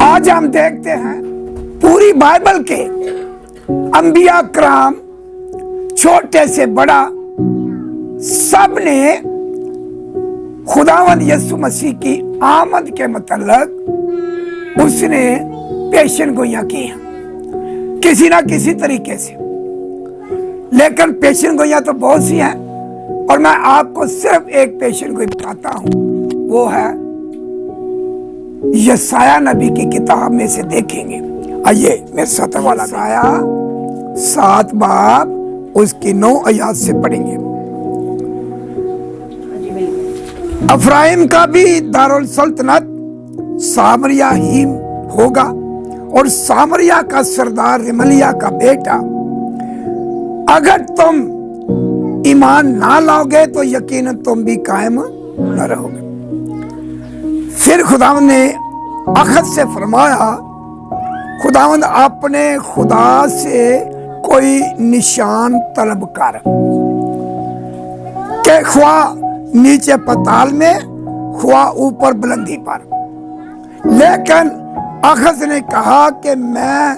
आज हम देखते हैं पूरी बाइबल के अंबिया कराम, छोटे से बड़ा, सब ने खुदावंद यीशु मसीह की आमद के मतलब उसने पेशन गोइयां की किसी ना किसी तरीके से। लेकिन पेशन गोइयां तो बहुत सी हैं और मैं आपको सिर्फ एक पेशन गोई बताता हूं, वो है यशाया नबी की किताब में से देखेंगे। आइए मेरे साथ वाला यशाया 7 बाब उसकी 9 आयत से पढ़ेंगे। अफ्राइम का भी दारुल सल्तनत सामरिया ही होगा और सामरिया का सरदार रिमलिया का बेटा। अगर तुम ईमान ना लाओगे तो यकीनन तुम भी कायम न रहोगे। फिर खुदावंद ने अखद से फरमाया, खुदावंद अपने खुदा से कोई निशान तलब कर के ख्वा नीचे पताल में ख्वा ऊपर बुलंदी पर। लेकिन अखद ने कहा कि मैं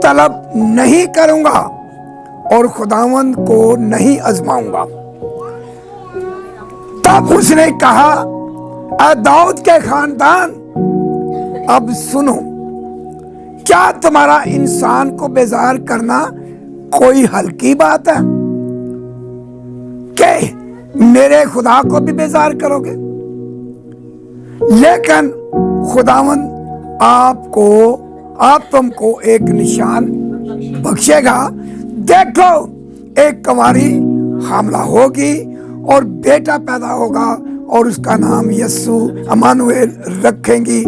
तलब नहीं करूंगा और खुदावंद को नहीं आजमाऊंगा। तब उसने कहा, ऐ दाऊद के खानदान, अब सुनो, क्या तुम्हारा इंसान को बेजार करना कोई हल्की बात है कि मेरे खुदा को भी बेजार करोगे? लेकिन खुदावंद आप तुमको एक निशान बख्शेगा। देखो, एक कुंवारी हामला होगी और बेटा पैदा होगा और उसका नाम यीशु अमानुएल रखेंगी।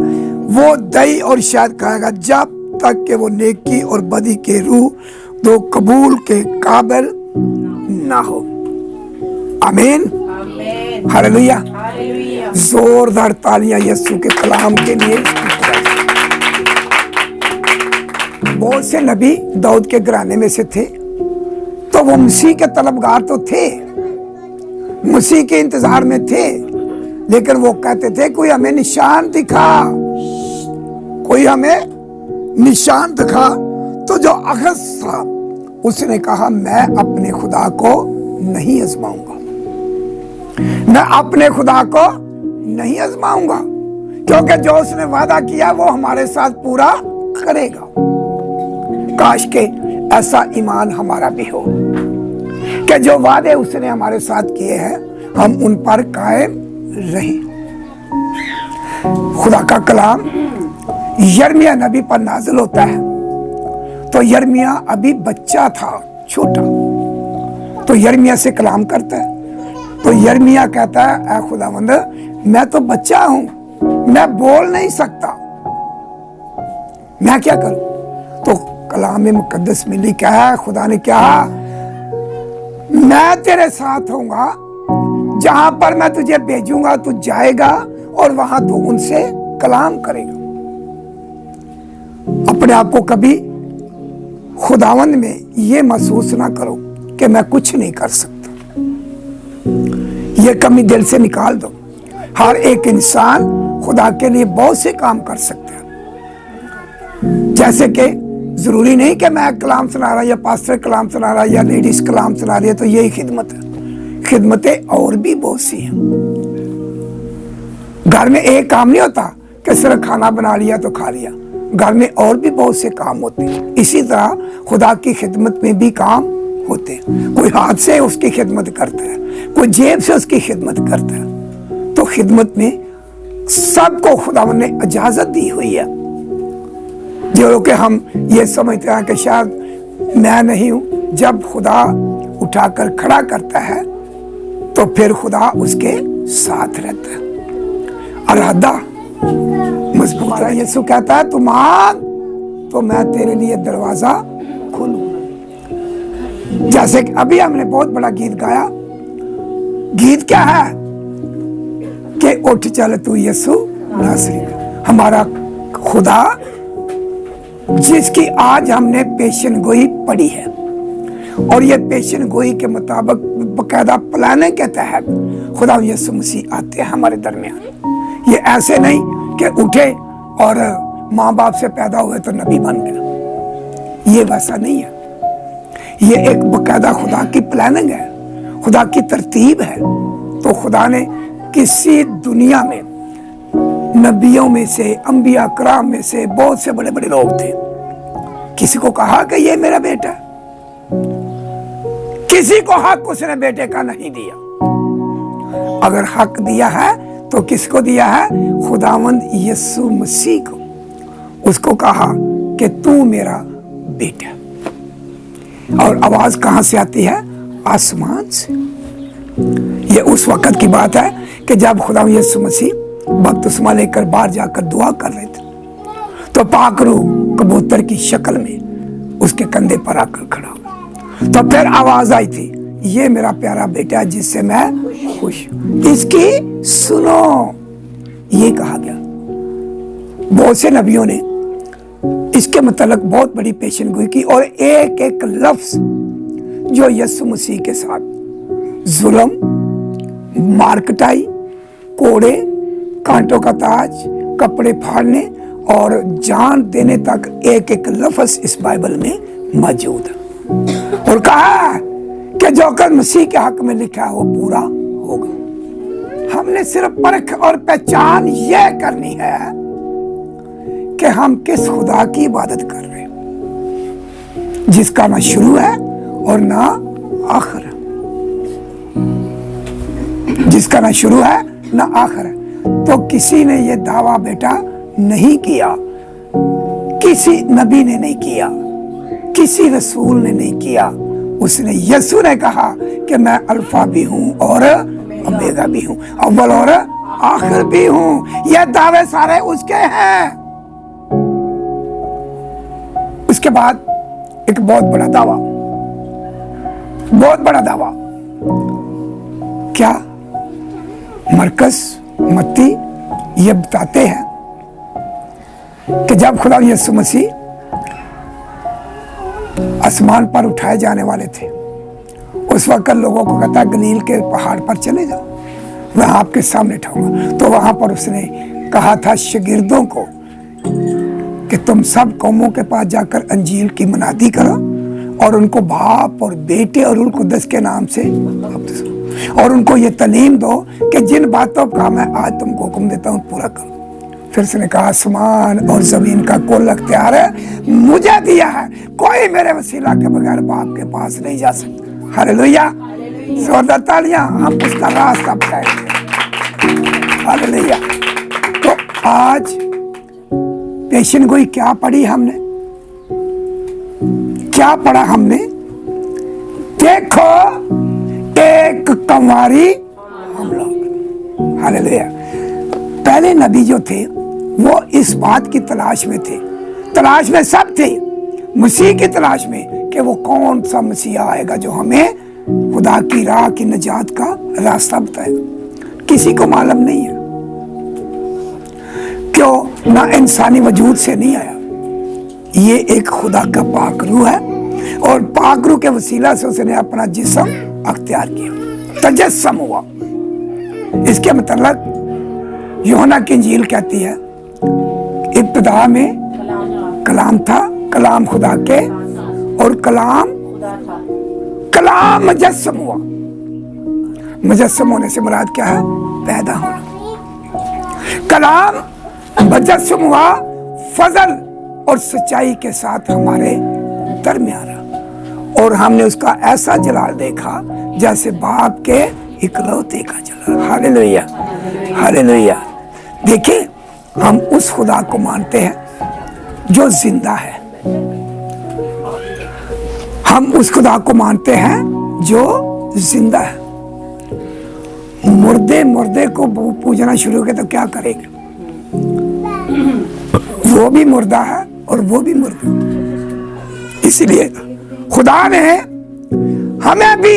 वो दही और शहद खाएगा जब तक कि वो नेकी और बदी के रूह दो कबूल के काबिल ना हो। आमीन, हालेलुया। जोरदार तालियां यीशु के कलाम के लिए। बहुत से नबी दाऊद के घराने में से थे, तो वो मसीह के तलबगार तो थे, मसीह के इंतजार में थे, लेकिन वो कहते थे कोई हमें निशान दिखा, कोई हमें निशान दिखा। तो जो अखद था उसने कहा, मैं अपने खुदा को नहीं आजमाऊंगा, मैं अपने खुदा को नहीं आजमाऊंगा, क्योंकि जो उसने वादा किया वो हमारे साथ पूरा करेगा। काश के ऐसा ईमान हमारा भी हो कि जो वादे उसने हमारे साथ किए हैं हम उन पर कायम रहें। खुदा का कलाम यिर्मयाह नबी पर नाजिल होता है, तो यिर्मयाह अभी बच्चा था, छोटा, तो यिर्मयाह से कलाम करता है। तो यिर्मयाह कहता है, ऐ खुदावंद, मैं तो बच्चा हूं, मैं बोल नहीं सकता, मैं क्या करूं? तो कलाम मुकद्दस में लिखा है, खुदा ने कहा, मैं तेरे साथ होऊंगा, जहां पर मैं तुझे भेजूंगा तू जाएगा और वहां तू उनसे कलाम करेगा। अपने आप को कभी खुदावंद में ये महसूस ना करो कि मैं कुछ नहीं कर सकता, ये कमी दिल से निकाल दो। हर एक इंसान खुदा के लिए बहुत से काम कर सकता है। जैसे कि जरूरी नहीं कि मैं कलाम सुना रहा या पास्टर कलाम सुना रहा या लेडीज कलाम सुना रही है तो यही खिदमत है। खिदमतें और भी बहुत सी हैं। घर में एक काम नहीं होता कि सिर्फ खाना बना लिया तो खा लिया, घर में और भी बहुत से काम होते हैं। इसी तरह खुदा की खिदमत में भी काम होते हैं। कोई हाथ से उसकी खिदमत करता है, कोई जेब से उसकी खिदमत करता है। तो खिदमत में सबको खुदावंद ने इजाजत दी हुई है। जो कि हम ये समझते हैं कि शायद मैं नहीं हूं, जब खुदा उठाकर खड़ा करता है तो फिर खुदा उसके साथ रहता है। इरादा मजबूत है। यीशु कहता है, तू मांग तो मैं तेरे लिए दरवाजा खोलूं। जैसे कि अभी हमने बहुत बड़ा गीत गाया। गीत क्या है कि उठ चल तू यीशु नासरी। हमारा खुदा जिसकी आज हमने पेशन गोई पढ़ी है, और ये पेशन गोई के मुताबिक बकायदा प्लानिंग के तहत खुदा यीशु मसीह आते हैं हमारे दरमियान। ये ऐसे नहीं कि उठे और माँ बाप से पैदा हुए तो नबी बन गया। ये वैसा नहीं है। ये एक बकायदा खुदा की प्लानिंग है, खुदा की तरतीब है। तो खुदा ने किसी दुनिया में नबियों में से, अंबिया कराम में से बहुत से बड़े बड़े लोग थे, किसी को कहा कि ये मेरा बेटा है? किसी को हक उसने बेटे का नहीं दिया। अगर हक दिया है तो किसको दिया है? खुदावंद यीशु मसीह को। उसको कहा कि तू मेरा बेटा। और आवाज कहां से आती है? आसमान से। ये उस वक्त की बात है कि जब खुदा यीशु मसीह बपतिस्मा लेकर बाहर जाकर दुआ कर रहे थे, तो पाकरू कबूतर की शक्ल में उसके कंधे पर आकर खड़ा हो। तो फिर आवाज आई थी, ये मेरा प्यारा बेटा है जिससे मैं खुश हूं, इसकी सुनो। ये कहा गया। बहुत से नबियों ने इसके मतलब बहुत बड़ी पेशन गोई की, और एक एक लफ्ज जो यीशु मसीह के साथ जुल्म, मारकटाई, कोड़े, कांटों का ताज, कपड़े फाड़ने और जान देने तक एक एक लफ्ज इस बाइबल में मौजूद है। और कहा कि जो कर मसीह के हक में लिखा है वो पूरा होगा। हमने सिर्फ परख और पहचान यह करनी है कि हम किस खुदा की इबादत कर रहे हैं, जिसका ना शुरू है और ना आखिर है, जिसका ना शुरू है ना आखिर है। तो किसी ने ये दावा बेटा नहीं किया, किसी नबी ने नहीं किया, किसी रसूल ने नहीं किया। उसने, यीशु ने कहा कि मैं अल्फा भी हूं और ओमेगा भी हूं, अव्वल और आखिर भी हूं। ये दावे सारे उसके हैं। उसके बाद एक बहुत बड़ा दावा, बहुत बड़ा दावा क्या? मरकस, मत्ती ये बताते हैं कि जब खुदा यीशु मसीह आसमान पर उठाए जाने वाले थे, उस वक्त लोगों को कहता गलील के पहाड़ पर चले जाओ, वहां आपके सामने उठाऊंगा। तो वहां पर उसने कहा था शागिर्दों को कि तुम सब कौमों के पास जाकर अंजील की मनादी करो और उनको बाप और बेटे और उनको 10 के नाम से और उनको ये तालीम दो कि जिन बातों का मैं आज तुमको हुक्म देता हूँ पूरा करो। फिर उसने कहा आसमान और जमीन का कुल अख्तियार है मुझे दिया है, कोई मेरे वसीला के बगैर बाप के पास नहीं जा सकता। हालेलुया, जोरदार तालियां, हम उसका रास्ता बताएंगे। हालेलुया। तो आज पेशन गोई क्या पढ़ी हमने, क्या पढ़ा हमने? देखो एक कंवारी हम लोग। हालेलुया। पहले नबी जो थे वो इस बात की तलाश में थे, तलाश में सब थे, मसीह की तलाश में कि वो कौन सा मसीहा आएगा जो हमें खुदा की राह की निजात का रास्ता बताएगा। किसी को मालूम नहीं है, क्यों? ना इंसानी वजूद से नहीं आया, ये एक खुदा का पाक रूह है और पाक रूह के वसीला से उसने अपना जिस्म अख्तियार किया, तजस्सम हुआ। इसके मतलब यूहन्ना की इंजील कहती है इब्तिदा में कलाम था, कलाम खुदा के और कलाम मुजस्सम हुआ। मुजस्सम होने से मुराद क्या है? पैदा होना। कलाम मुजस्सम हुआ, फजल और सच्चाई के साथ हमारे दरमियान रहा और हमने उसका ऐसा जलाल देखा जैसे बाप के इकलौते का जलाल। Hallelujah, hallelujah. देखिए, हम उस खुदा को मानते हैं जो जिंदा है, हम उस खुदा को मानते हैं जो जिंदा है। मुर्दे को पूजना शुरू किया तो क्या करेंगे? वो भी मुर्दा है और वो भी मुर्दा। इसलिए खुदा ने हमें भी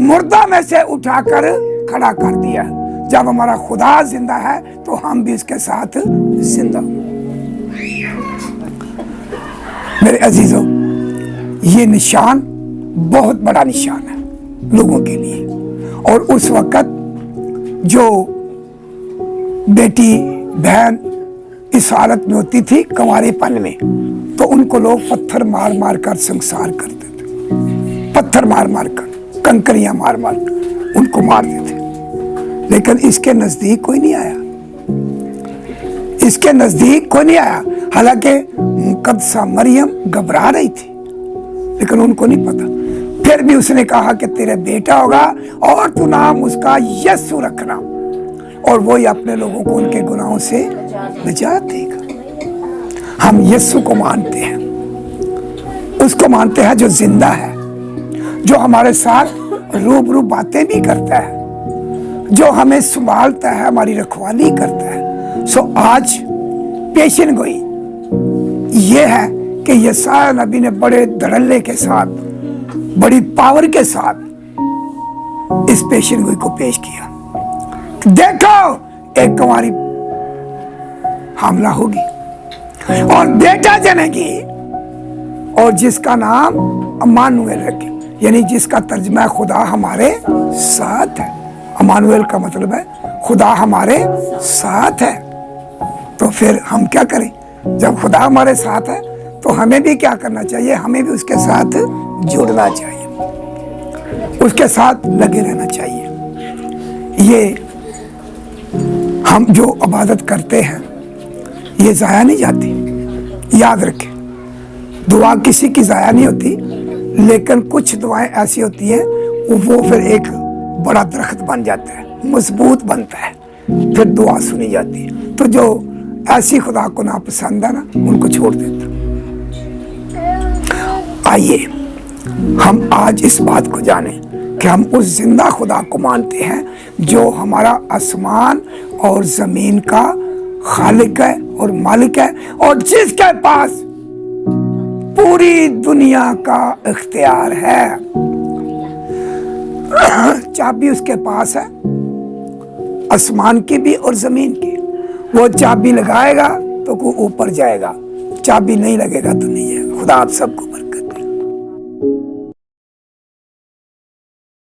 मुर्दा में से उठाकर खड़ा कर दिया। जब हमारा खुदा जिंदा है तो हम भी इसके साथ जिंदा। मेरे अजीजों, ये निशान बहुत बड़ा निशान है लोगों के लिए। और उस वक्त जो बेटी बहन इस हालत में होती थी कंवारेपन में, तो उनको लोग पत्थर मार मार कर संसार करते थे, पत्थर मार मार कर, कंकरियां मार मार कर उनको मारते थे। लेकिन इसके नजदीक कोई नहीं आया, इसके नजदीक कोई नहीं आया। हालांकि मुकद्दसा मरियम घबरा रही थी, लेकिन उनको नहीं पता। फिर भी उसने कहा कि तेरा बेटा होगा और तू नाम उसका यीशु रखना, और वो ही अपने लोगों को उनके गुनाहों से निजात देगा। हम यीशु को मानते हैं, उसको मानते हैं जो जिंदा है, जो हमारे साथ रूबरू बातें भी करता है, जो हमें संभालता है, हमारी रखवाली करता है। सो आज पेशन गोई ये है कि यशायाह नबी ने बड़े धड़ल्ले के साथ, बड़ी पावर के साथ इस पेशन गोई को पेश किया। देखो एक कुंवारी हामला होगी और बेटा जनेगी, और जिसका नाम अम्मानुएल रखे, यानी जिसका तर्जुमा है खुदा हमारे साथ है। अम्मानुएल का मतलब है खुदा हमारे साथ है। तो फिर हम क्या करें? जब खुदा हमारे साथ है तो हमें भी क्या करना चाहिए? हमें भी उसके साथ जुड़ना चाहिए, उसके साथ लगे रहना चाहिए। ये हम जो इबादत करते हैं ये ज़ाया नहीं जाती, याद रखें। दुआ किसी की ज़ाया नहीं होती, लेकिन कुछ दुआएं ऐसी होती हैं वो फिर एक बड़ा दरख्त बन जाता है, मजबूत बनता है, फिर दुआ सुनी जाती है। तो जो ऐसी खुदा को नापसंद है ना, उनको छोड़ देता। आइए हम आज इस बात को जानें कि हम उस जिंदा खुदा को मानते हैं जो हमारा आसमान और जमीन का खालिक है और मालिक है, और जिसके पास पूरी दुनिया का इख्तियार है। चाबी उसके पास है, आसमान की भी और जमीन की। वो चाबी लगाएगा तो कोई ऊपर जाएगा, चाबी नहीं लगेगा तो नहीं जाएगा। खुदा आप सबको